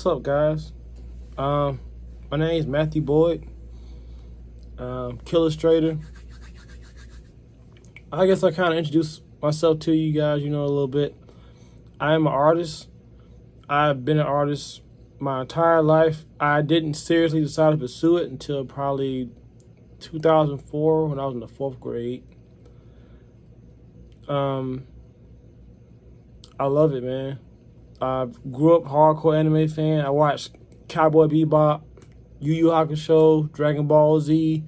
What's up, guys? My name is Matthew Boyd, Killustrator. I guess I kind of introduce myself to you guys, a little bit. I am an artist. I've been an artist my entire life. I didn't seriously decide to pursue it until probably 2004 when I was in the fourth grade. I love it, man. I grew up hardcore anime fan. I watched Cowboy Bebop, Yu Yu Hakusho, Dragon Ball Z,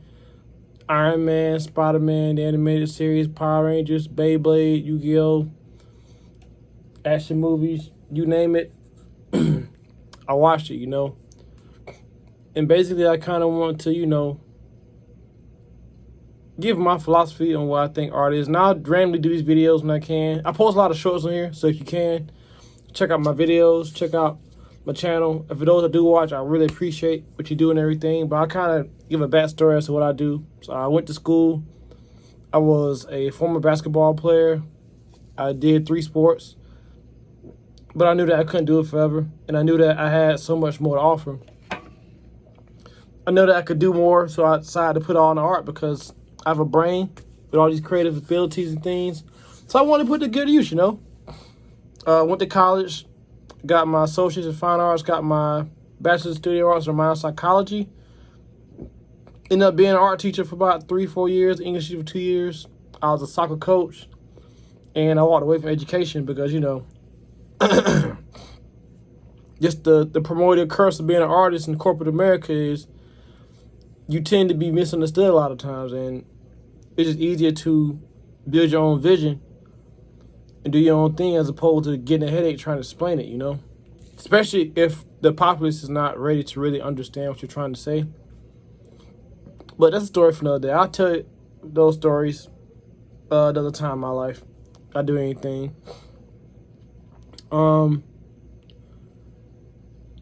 Iron Man, Spider-Man, the animated series, Power Rangers, Beyblade, Yu-Gi-Oh, action movies, you name it. I watched it, And basically, I kind of want to, give my philosophy on what I think art is. And I'll randomly do these videos when I can. I post a lot of shorts on here, so if you can, check out my videos, check out my channel. And for those that do watch, I really appreciate what you do and everything. But I kind of give a backstory as to what I do. So I went to school. I was a former basketball player. I did 3 sports. But I knew that I couldn't do it forever. And I knew that I had so much more to offer. I know that I could do more, so I decided to put all in the art because I have a brain with all these creative abilities and things. So I wanted to put it to good use, Went to college, got my associates in fine arts, got my bachelor's in studio arts and minor in psychology. Ended up being an art teacher for about 3-4 years, English teacher for 2 years. I was a soccer coach, and I walked away from education because, just the promoted curse of being an artist in corporate America is you tend to be misunderstood a lot of times, and it's just easier to build your own vision and do your own thing as opposed to getting a headache trying to explain it, Especially if the populace is not ready to really understand what you're trying to say. But that's a story for another day. I'll tell you those stories another time in my life. If I do anything.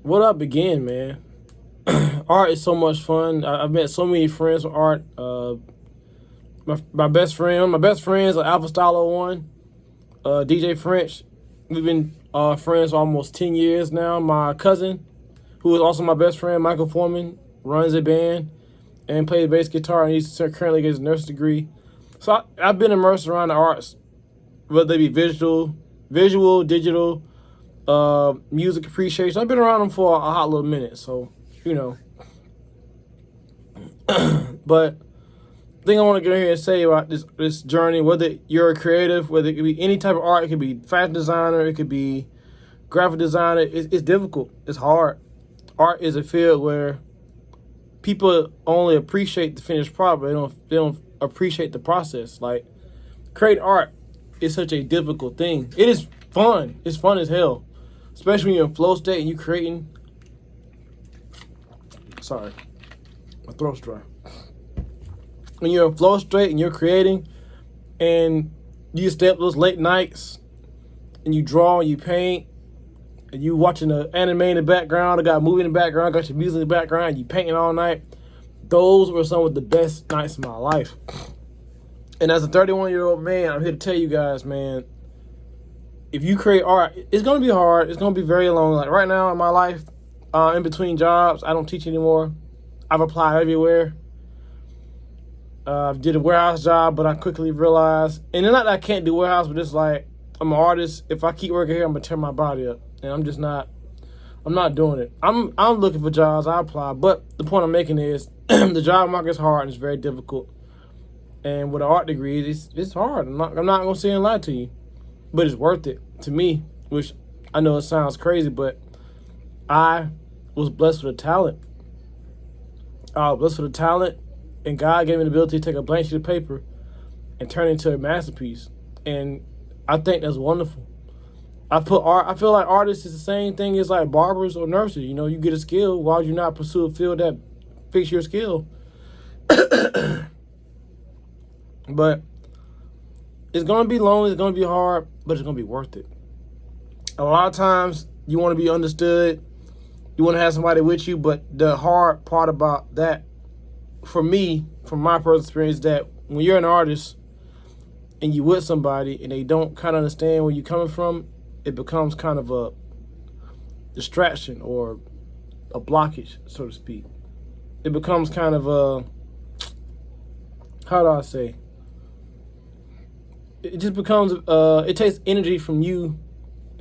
What I begin, man. Art is so much fun. I've met so many friends with art. My best friends are Alpha Style 01, DJ French. We've been friends for almost 10 years now. My cousin, who is also my best friend, Michael Foreman, runs a band and plays bass guitar, and he's currently getting his nurse's degree. So I've been immersed around the arts, whether they be visual, digital, music appreciation. I've been around them for a hot little minute, so, But the thing I want to get here and say about this journey, whether you're a creative, whether it could be any type of art, it could be fashion designer, it could be graphic designer, it's difficult. It's hard. Art is a field where people only appreciate the finished product. They don't appreciate the process. Like, create art is such a difficult thing. It is fun. It's fun as hell. Especially when you're in flow state and you're creating. Sorry. My throat's dry. When you're in flow state and you're creating and you stay up those late nights and you draw and you paint and you watching the anime in the background, I got a movie in the background, got your music in the background, and you painting all night. Those were some of the best nights of my life. And as a 31-year-old man, I'm here to tell you guys, man, if you create art, it's going to be hard. It's going to be very long. Like right now in my life, in between jobs, I don't teach anymore. I've applied everywhere. I did a warehouse job, but I quickly realized, and it's not that I can't do warehouse, but it's like, I'm an artist. If I keep working here, I'm going to tear my body up. And I'm not doing it. I'm looking for jobs. I apply. But the point I'm making is the job market is hard and it's very difficult. And with an art degree, it's hard. I'm not going to sit and lie to you. But it's worth it to me, which I know it sounds crazy, but I was blessed with a talent. I was blessed with a talent, and God gave me the ability to take a blank sheet of paper and turn it into a masterpiece. And I think that's wonderful. I feel like artists is the same thing as like barbers or nurses. You get a skill. Why would you not pursue a field that fits your skill? But it's going to be lonely. It's going to be hard, but it's going to be worth it. A lot of times you want to be understood. You want to have somebody with you, but the hard part about that, for me, from my personal experience, that when you're an artist and you with somebody and they don't kind of understand where you're coming from, it becomes kind of distraction or a blockage, so to speak. It becomes kind of how do I say? It just becomes it takes energy from you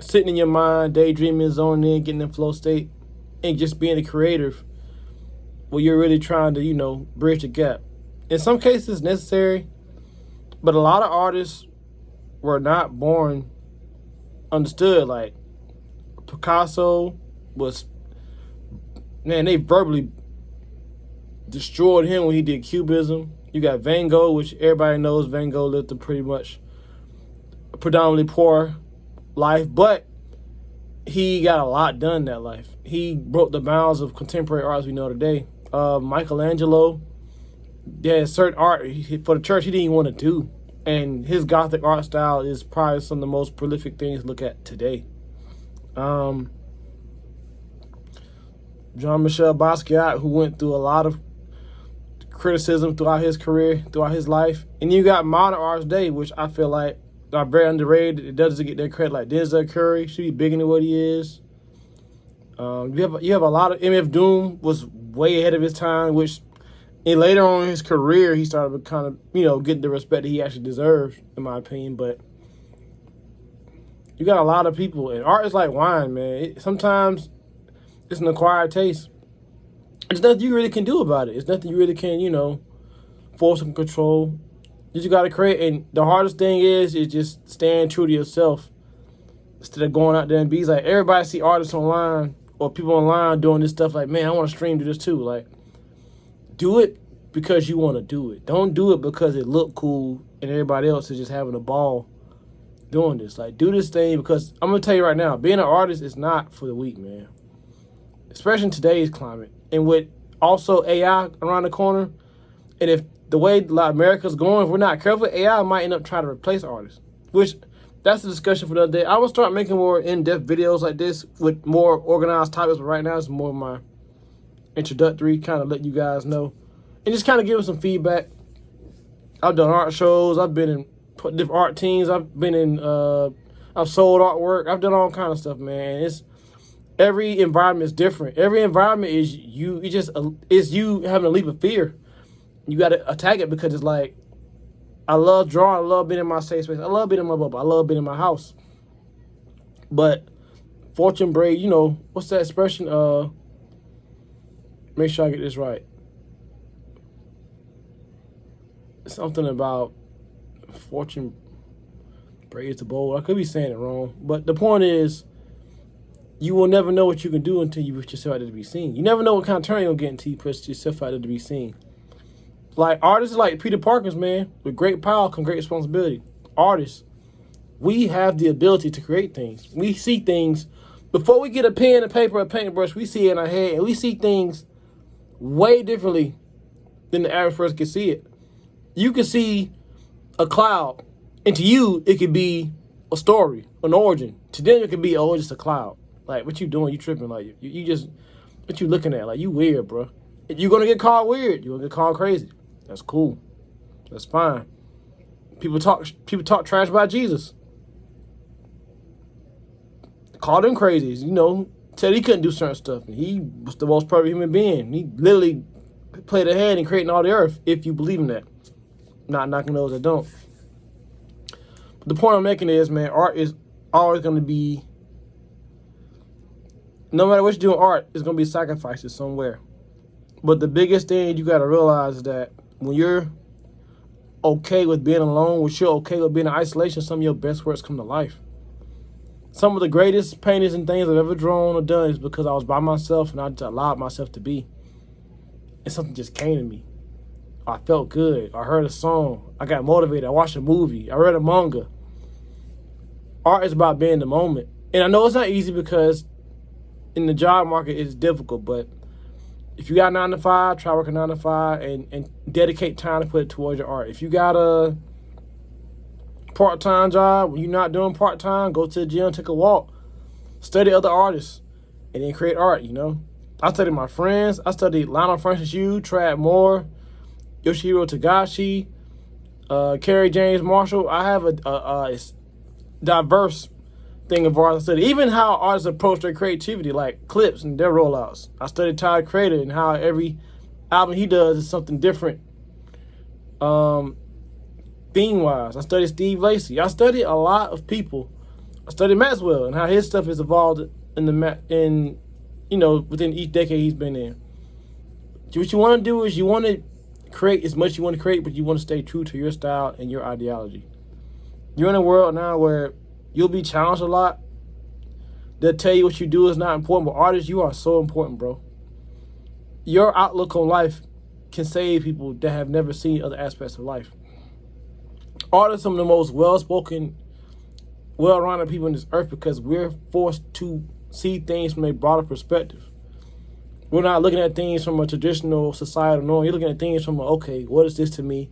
sitting in your mind, daydreaming, zoning in, getting in flow state, and just being a creative where you're really trying to, bridge the gap. In some cases, it's necessary, but a lot of artists were not born understood. Like Picasso was, man, they verbally destroyed him when he did Cubism. You got Van Gogh, which everybody knows Van Gogh lived a pretty much predominantly poor life, but he got a lot done in that life. He broke the bounds of contemporary art as we know today. Michelangelo, there's certain art for the church he didn't even want to do. And his Gothic art style is probably some of the most prolific things to look at today. Jean-Michel Basquiat, who went through a lot of criticism throughout his career, throughout his life. And you got modern artists today, which I feel like are very underrated. It doesn't get their credit, like Denzel Curry should be bigger than what he is. You have a lot of MF Doom was way ahead of his time, which and later on in his career he started to kind of getting the respect that he actually deserves, in my opinion. But you got a lot of people, and art is like wine, man. Sometimes it's an acquired taste. There's nothing you really can do about it. It's nothing you really can force and control. You just got to create, and the hardest thing is just staying true to yourself instead of going out there and be like, everybody see artists online or people online doing this stuff like, man, I want to stream do this too. Like, do it because you want to do it. Don't do it because it look cool and everybody else is just having a ball doing this. Like, do this thing because I'm going to tell you right now, being an artist is not for the weak, man. Especially in today's climate. And with also AI around the corner, and if the way America's going, if we're not careful, AI might end up trying to replace artists, which that's a discussion for the other day. I will start making more in-depth videos like this with more organized topics, but right now it's more of my introductory, kind of let you guys know and just kind of give them some feedback. I've done art shows. I've been in different art teams. I've been in, I've sold artwork. I've done all kind of stuff, man. Every environment is different. Every environment is you having a leap of fear. You got to attack it because it's like, I love drawing. I love being in my safe space. I love being in my bubble. I love being in my house. But fortune brave, what's that expression? Make sure I get this right. Something about fortune braves the bold. I could be saying it wrong. But the point is, you will never know what you can do until you put yourself out there to be seen. You never know what kind of turn you'll get until you put yourself out there to be seen. Like artists like Peter Parkins, man, with great power comes great responsibility. Artists, we have the ability to create things. We see things before we get a pen, a paper, a paintbrush. We see it in our head, and we see things way differently than the average person can see it. You can see a cloud, and to you, it could be a story, an origin. To them, it could be, oh, just a cloud. Like, what you doing? You tripping? Like, you just, what you looking at? Like, you weird, bro. If you're gonna get called weird, you're gonna get called crazy. That's cool. That's fine. People talk trash about Jesus. Called him crazy. Said he couldn't do certain stuff. And he was the most perfect human being. He literally played a hand in creating all the earth, if you believe in that. Not knocking those that don't. But the point I'm making is, man, art is always going to be, no matter what you do in art, it's going to be sacrifices somewhere. But the biggest thing you got to realize is that when you're okay with being alone, when you're okay with being in isolation, some of your best works come to life. Some of the greatest paintings and things I've ever drawn or done is because I was by myself and I just allowed myself to be. And something just came to me. I felt good. I heard a song. I got motivated. I watched a movie. I read a manga. Art is about being in the moment. And I know it's not easy because in the job market it's difficult, but if you got a 9 to 5, try working 9 to 5 and dedicate time to put it towards your art. If you got a part-time job, when you're not doing part-time, go to the gym, take a walk, study other artists, and then create art, I studied my friends. I studied Lionel Francis Yu, Tradd Moore, Yoshihiro Togashi, Kerry James Marshall. I have a diverse thing of art I study. Even how artists approach their creativity, like clips and their rollouts. I studied Tyler Creator and how every album he does is something different. Theme wise, I studied Steve Lacy. I studied a lot of people. I studied Maxwell and how his stuff has evolved within each decade he's been in. What you want to do is you want to create as much as you want to create, but you want to stay true to your style and your ideology. You're in a world now where you'll be challenged a lot. They'll tell you what you do is not important, but artists, you are so important, bro. Your outlook on life can save people that have never seen other aspects of life. Artists are some of the most well-spoken, well-rounded people on this earth because we're forced to see things from a broader perspective. We're not looking at things from a traditional societal norm. You're looking at things from okay, what is this to me?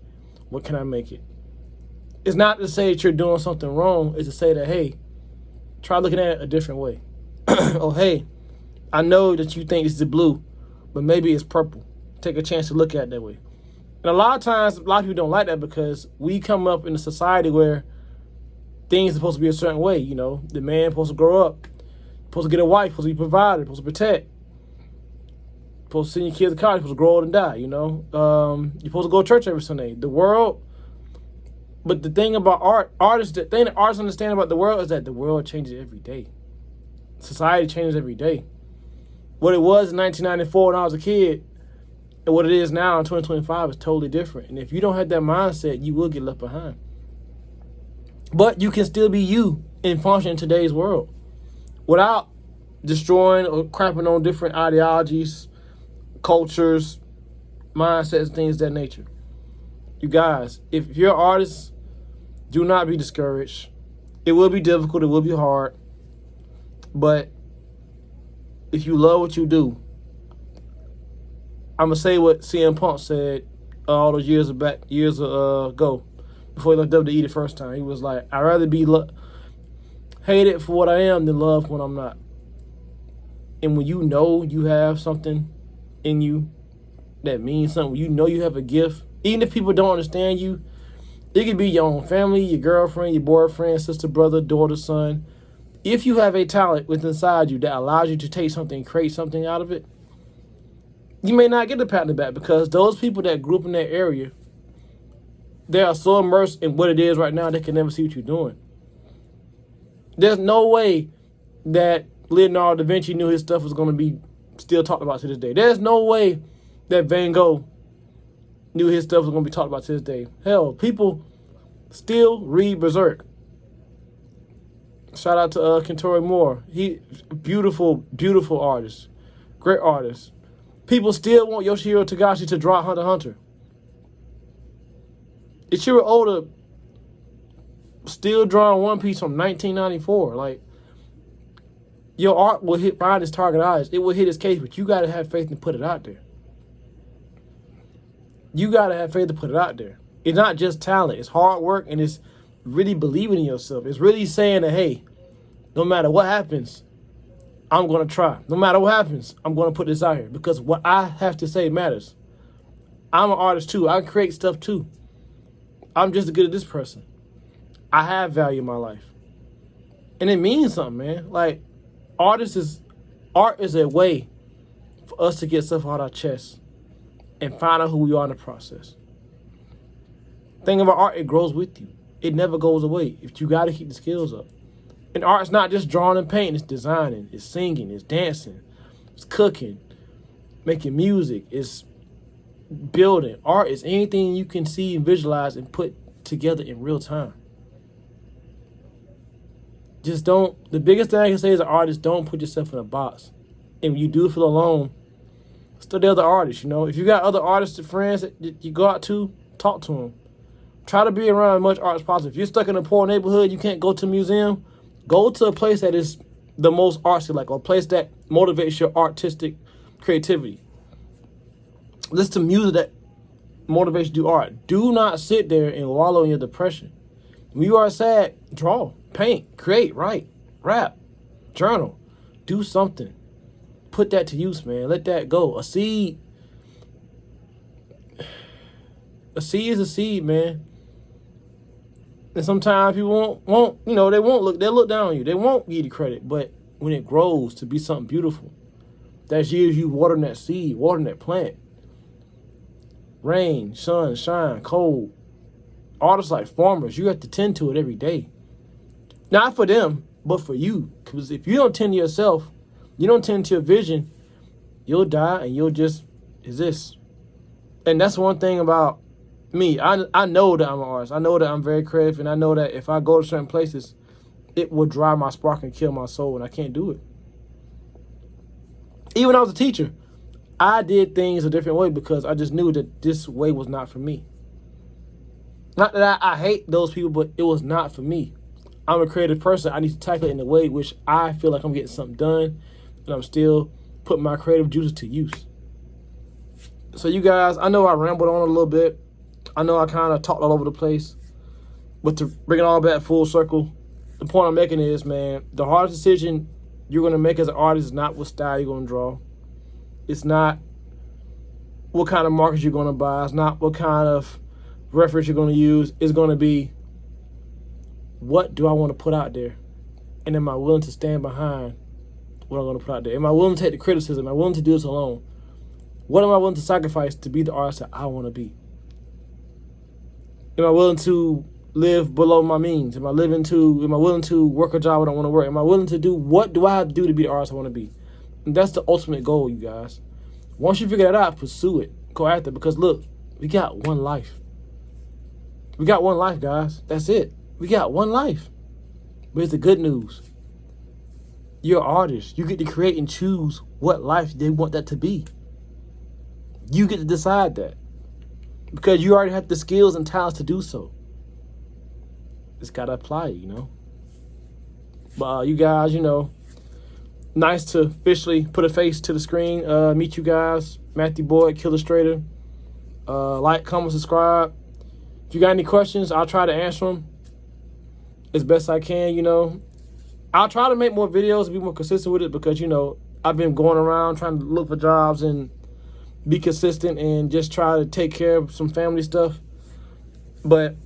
What can I make it? It's not to say that you're doing something wrong. It's to say that, hey, try looking at it a different way. Oh, hey, I know that you think this is blue, but maybe it's purple. Take a chance to look at it that way. And a lot of times, a lot of people don't like that because we come up in a society where things are supposed to be a certain way. You know, the man supposed to grow up, supposed to get a wife, supposed to be provided, supposed to protect, supposed to send your kids to college, supposed to grow old and die. You know, you're supposed to go to church every Sunday. The world. But the thing about the thing that artists understand about the world is that the world changes every day. Society changes every day. What it was in 1994 when I was a kid and what it is now in 2025 is totally different. And if you don't have that mindset, you will get left behind. But you can still be you and function in today's world without destroying or crapping on different ideologies, cultures, mindsets, things of that nature. You guys, if you're artists, do not be discouraged. It will be difficult. It will be hard. But if you love what you do, I'm going to say what CM Punk said all those years ago, before he left WWE the first time. He was like, I'd rather be hated for what I am than loved when I'm not. And when you know you have something in you that means something, you know you have a gift, even if people don't understand you, it could be your own family, your girlfriend, your boyfriend, sister, brother, daughter, son. If you have a talent within inside you that allows you to take something and create something out of it, you may not get the pat on the back because those people that grew up in that area, they are so immersed in what it is right now, they can never see what you're doing. There's no way that Leonardo da Vinci knew his stuff was going to be still talked about to this day. There's no way that Van Gogh knew his stuff was going to be talked about to this day. Hell, people still read Berserk. Shout out to Kentaro Moore. He beautiful, beautiful artist. Great artist. People still want Yoshihiro Togashi to draw Hunter x Hunter. Ichiro Oda still drawing One Piece from 1994. Like, your art will find its target eyes. It will hit its case, but you got to have faith and put it out there. You got to have faith to put it out there. It's not just talent. It's hard work, and it's really believing in yourself. It's really saying that, hey, no matter what happens, I'm going to try. No matter what happens, I'm going to put this out here because what I have to say matters. I'm an artist, too. I create stuff, too. I'm just as good as this person. I have value in my life. And it means something, man. Like, art is a way for us to get stuff out our chest and find out who we are in the process. Thing about art, it grows with you. It never goes away. If you got to keep the skills up. And art's not just drawing and painting. It's designing. It's singing. It's dancing. It's cooking. Making music. It's building. Art is anything you can see and visualize and put together in real time. Just don't. The biggest thing I can say as an artist, don't put yourself in a box. And when you do feel alone, study other artists, you know. If you got other artists and friends that you go out to, talk to them. Try to be around as much art as possible. If you're stuck in a poor neighborhood, you can't go to a museum, go to a place that is the most artsy, like a place that motivates your artistic creativity. Listen to music that motivates you to do art. Do not sit there and wallow in your depression. When you are sad, draw, paint, create, write, rap, journal. Do something. Put that to use, man. Let that go. A seed is a seed, man. And sometimes people won't, you know, they'll look down on you. They won't give you credit. But when it grows to be something beautiful, that's years you watering that seed, watering that plant. Rain, sun, shine, cold. Artists like farmers, you have to tend to it every day. Not for them, but for you. Because if you don't tend to yourself, you don't tend to your vision, you'll die and you'll just exist. And that's one thing about me. I know that I'm an artist. I know that I'm very creative, and I know that if I go to certain places, it will dry my spark and kill my soul, and I can't do it. Even when I was a teacher, I did things a different way because I just knew that this way was not for me. Not that I hate those people, but it was not for me. I'm a creative person. I need to tackle it in a way which I feel like I'm getting something done, and I'm still putting my creative juices to use. So you guys, I know I rambled on a little bit. I know I kind of talked all over the place. But to bring it all back full circle, the point I'm making is, man, the hardest decision you're going to make as an artist is not what style you're going to draw. It's not what kind of markers you're going to buy. It's not what kind of reference you're going to use. It's going to be, what do I want to put out there? And am I willing to stand behind what I'm going to put out there? Am I willing to take the criticism? Am I willing to do this alone? What am I willing to sacrifice to be the artist that I want to be? Am I willing to live below my means? Am I willing to work a job I don't want to work? Am I willing to do, what do I have to do to be the artist I want to be? And that's the ultimate goal, you guys. Once you figure that out, pursue it. Go after it. Because look, we got one life. We got one life, guys. That's it. We got one life. But it's the good news. You're an artist. You get to create and choose what life they want that to be. You get to decide that. Because you already have the skills and talents to do so. Just got to apply it, you know. But you guys, you know, nice to officially put a face to the screen. Meet you guys. Matthew Boyd, Killustrator. Like, comment, subscribe. If you got any questions, I'll try to answer them as best I can, you know. I'll try to make more videos and be more consistent with it because, you know, I've been going around trying to look for jobs and be consistent and just try to take care of some family stuff. But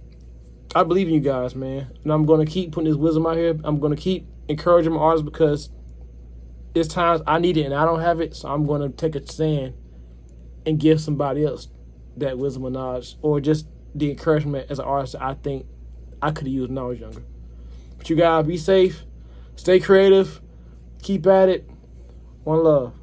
I believe in you guys, man. And I'm going to keep putting this wisdom out here. I'm going to keep encouraging my artists because there's times I need it and I don't have it. So I'm going to take a stand and give somebody else that wisdom and knowledge, or just the encouragement as an artist that I think I could have used when I was younger. But you guys, be safe. Stay creative. Keep at it. One love.